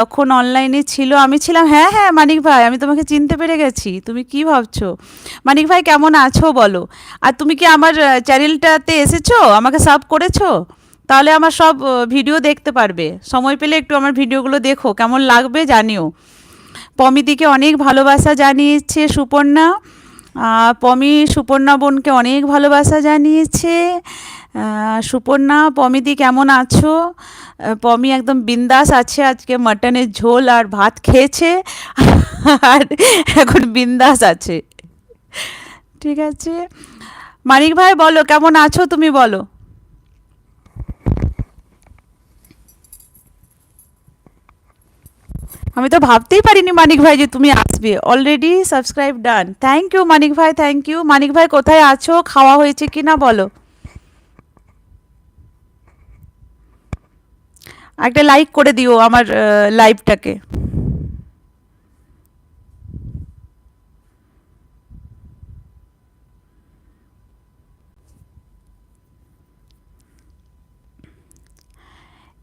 যখন অনলাইনে ছিল আমি ছিলাম। হ্যাঁ হ্যাঁ মানিক ভাই, আমি তোমাকে চিনতে পেরে গেছি। তুমি কি ভাবছো? মানিক ভাই কেমন আছো বলো? আর তুমি কি আমার চ্যানেলটাতে এসেছো, আমাকে সাব করেছো? তাহলে আমার সব ভিডিও দেখতে পারবে। সময় পেলে একটু আমার ভিডিওগুলো দেখো, কেমন লাগবে জানিও। পমিদিকে অনেক ভালোবাসা জানিয়েছে সুপর্ণা। পমি সুপর্ণা বোনকে অনেক ভালোবাসা জানিয়েছে। সুপর্ণা, পমিদি কেমন আছো? পমি একদম বিন্দাস আছে, আজকে মাটনের ঝোল আর ভাত খেয়েছে আর এখন বিন্দাস আছে। ঠিক আছে। মানিক ভাই বলো কেমন আছো, তুমি বলো। আমি তো ভাবতেই পারিনি মানিক ভাই যে তুমি আসবে। Already subscribe done, thank you Manik ভাই, থ্যাংক ইউ। মানিক ভাই কোথায় আছো, খাওয়া হয়েছে কি না বলো। একটা লাইক করে দিও আমার লাইভটাকে।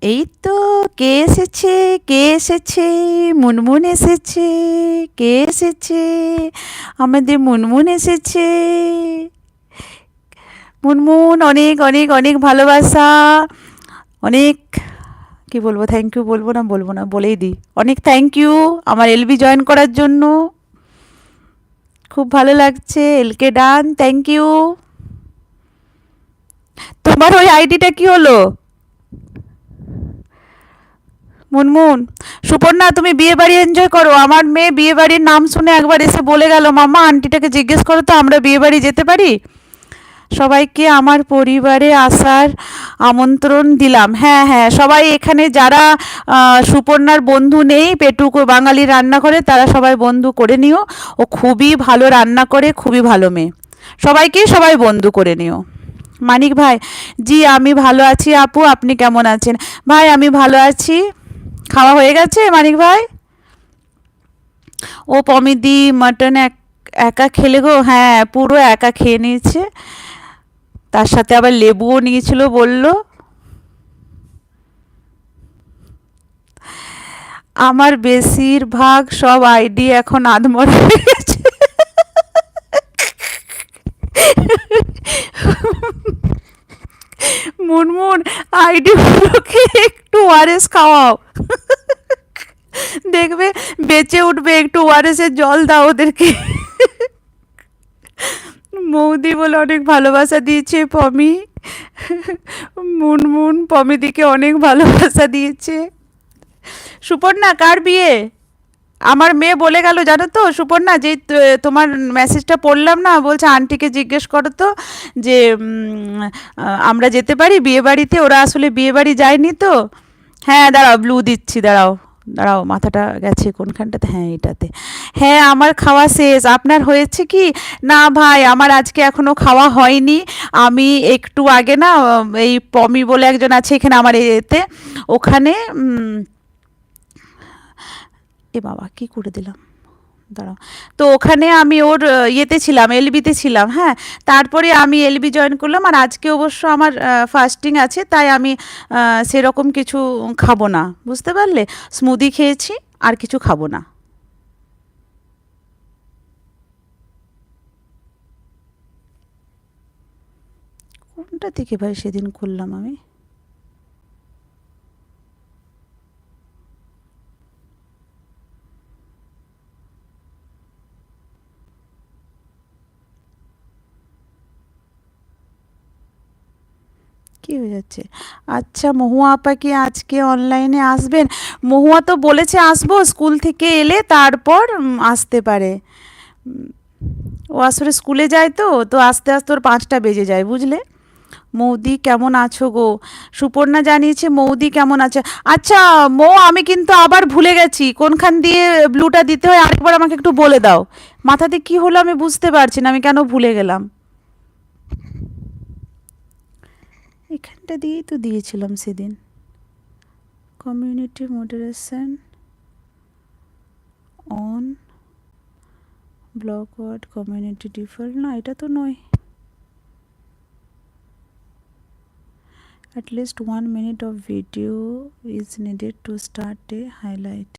এই তো, কে এসেছে, কে এসেছে? মুনমুন এসেছে। কে এসেছে? আমাদের মুনমুন এসেছে। মুনমুন, অনেক অনেক অনেক ভালোবাসা। অনেক, কি বলবো, থ্যাংক ইউ বলবো না, বলবো না, বলেই দিই। অনেক থ্যাংক ইউ আমার এলবি জয়েন করার জন্য। খুব ভালো লাগছে। এলকে ডান, থ্যাংক ইউ। তোমার ওই আইডিটা কি হলো? মুনমুন, সুপর্ণা তুমি বিয়ে বাড়ি এনজয় করো। আমার মেয়ে বিয়ে বাড়ির নাম শুনে একবার এসে বলে গেল, মামা আন্টিটাকে জিজ্ঞেস করো তো আমরা বিয়ে বাড়ি যেতে পারি। সবাইকে আমার পরিবারে আসার আমন্ত্রণ দিলাম। হ্যাঁ হ্যাঁ, সবাই এখানে যারা সুপর্ণার বন্ধু নেই পেটুকো বাঙালি রান্নাঘরে, তারা সবাই বন্ধু করে নিও। ও খুবই ভালো রান্না করে, খুবই ভালো মেয়ে। সবাইকে সবাই বন্ধু করে নিও। মানিক ভাই, জি আমি ভালো আছি আপু, আপনি কেমন আছেন? ভাই আমি ভালো আছি। খাওয়া হয়ে গেছে মানিক ভাই? ও পমিদি মাটন একা খেলে গো, হ্যাঁ পুরো একা খেয়ে নিয়েছে। তার সাথে আবার লেবুও নিয়েছিল বলল। আমার বেশিরভাগ সব আইডি এখন আধমরা হয়ে গেছে। মুনমুন, আইডি গুলোকে একটু ওআরএস খাওয়াও, দেখবে বেঁচে উঠবে। একটু ওআরএস এর জল দাও ওদেরকে। মৌদি বলে অনেক ভালোবাসা দিয়েছে পমি। মুনমুন পমিদিকে অনেক ভালোবাসা দিয়েছে। সুপর্ণা কার বিয়ে? আমার মেয়ে বলে গেল জানো তো সুপর্ণা, যে তোমার মেসেজটা পড়লাম না, বলছে আন্টিকে জিজ্ঞেস করো তো যে আমরা যেতে পারি বিয়ে বাড়িতে। ওরা আসলে বিয়ে বাড়ি যায়নি তো। হ্যাঁ দাঁড়াও, ব্লু দিচ্ছি, দাঁড়াও দাঁড়াও, মাথাটা গেছে কোনখানটাতে, হ্যাঁ এটাতে। হ্যাঁ আমার খাওয়া শেষ, আপনার হয়েছে কি? না ভাই আমার আজকে এখনো খাওয়া হয়নি। আমি একটু আগে না এই পমি বলে একজন আছে এখানে আমার এতে, ওখানে এ বাবা কি করে দিলাম, দাঁড়াও। তো ওখানে আমি ওর ইয়েতে ছিলাম, এলবিতে ছিলাম। হ্যাঁ, তারপরে আমি এলবি জয়েন করলাম। আর আজকে অবশ্য আমার ফাস্টিং আছে, তাই আমি সেরকম কিছু খাবো না, বুঝতে পারলে। স্মুদি খেয়েছি, আর কিছু খাবো না। কোনটা থেকে ভাই সেদিন করলাম আমি? কি হয়ে যাচ্ছে? আচ্ছা, মহুয়া আপা কি আজকে অনলাইনে আসবেন? মহুয়া তো বলেছে আসবো, স্কুল থেকে এলে তারপর আসতে পারে। উম, ও আসলে স্কুলে যায় তো, তো আস্তে আস্তে ওর 5টা বেজে যায়, বুঝলে। মৌদি কেমন আছো গো? সুপর্ণা জানিয়েছে মৌদি কেমন আছে। আচ্ছা মৌ, আমি কিন্তু আবার ভুলে গেছি কোনখান দিয়ে ব্লুটা দিতে হয়, আরেকবার আমাকে একটু বলে দাও। মাথাতে কি হলো আমি বুঝতে পারছি না, আমি কেন ভুলে গেলাম। এখানটা দিয়েই তো দিয়েছিলাম সেদিন। Community moderation on, block word community default, না এটা তো নয়। At least 1 minute of video is needed to start a highlight.